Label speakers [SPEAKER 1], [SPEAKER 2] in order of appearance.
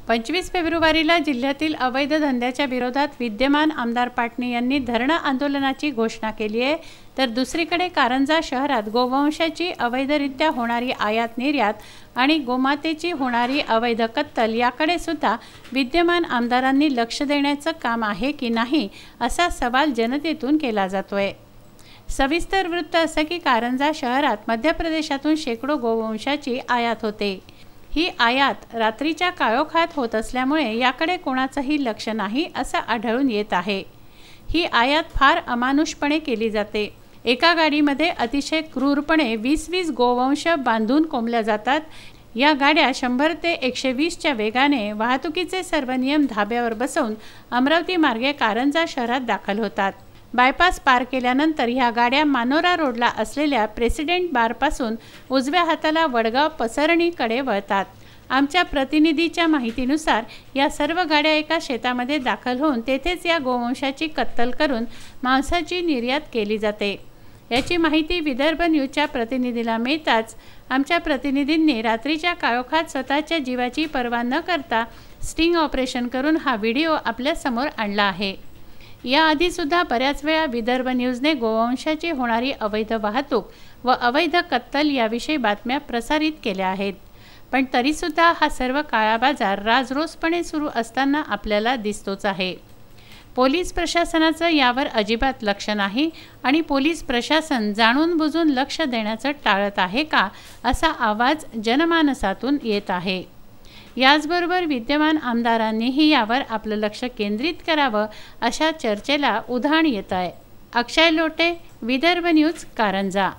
[SPEAKER 1] 25 फेब्रुवारीला जिल्ह्यातील अवैध धंद्याच्या विरोधात विद्यमान आमदार पाटणी यांनी धरणं आंदोलनाची घोषणा केली आहे। तर दुसरीकडे कारंजा शहरात गोवंशाची अवैधरित्या होणारी आयात निर्यात आणि गोमातेची होणारी अवैध कत्तल याकडे सुद्धा विद्यमान आमदारांनी लक्ष देण्याचं काम आहे की नाही असा सवाल जनतेतून केला जातोय। सविस्तर वृत्त असं की कारंजा शहरात मध्य प्रदेशातून शेकडो गोवंशाची आयात होते। ही आयात रात्रीच्या काळोखात होत असल्यामुळे याकडे कोणाचंही लक्ष नाही असं आढळून येत आहे। ही आयात फार अमानुषपणे केली जाते। एका गाडीमध्ये अतिशय क्रूरपणे 20-20 गोवंश बांधून कोंबल्या जातात। या गाड्या 100 ते 120च्या वेगाने वाहतुकीचे सर्व नियम धाब्यावर बसवून अमरावती मार्गे कारंजा शहरात दाखल होतात। बायपास पार केल्यानंतर ह्या गाड्या मानोरा रोडला असलेल्या प्रेसिडेंट बारपासून उजव्या हाताला वडगाव पसरणीकडे वळतात। आमच्या प्रतिनिधीच्या माहितीनुसार या सर्व गाड्या एका शेतामध्ये दाखल होऊन तेथेच या गोवंशाची कत्तल करून मांसाची निर्यात केली जाते। याची माहिती विदर्भ न्यूजच्या प्रतिनिधीला मिळताच आमच्या प्रतिनिधींनी रात्रीच्या काळोखात स्वतःच्या जीवाची पर्वा न करता स्टिंग ऑपरेशन करून हा व्हिडिओ आपल्या समोर आणला आहे। याआधी सुद्धा बऱ्याच वेळा विदर्भ न्यूजने गोवंशाची होणारी अवैध वाहतूक व अवैध कत्तल याविषयी बातम्या प्रसारित केल्या आहेत, पण तरीसुद्धा हा सर्व काळा बाजार राजरोसपणे सुरू असताना आपल्याला दिसतोच आहे। पोलीस प्रशासनाचं यावर अजिबात लक्ष नाही आणि पोलीस प्रशासन जाणून बुजून लक्ष देण्याचं टाळत आहे का असा आवाज जनमानसातून येत आहे। याचबरोबर विद्यमान आमदारांनीही यावर आपलं लक्ष केंद्रित करावं अशा चर्चेला उधाण येत आहे। अक्षय लोटे, विदर्भ न्यूज, कारंजा।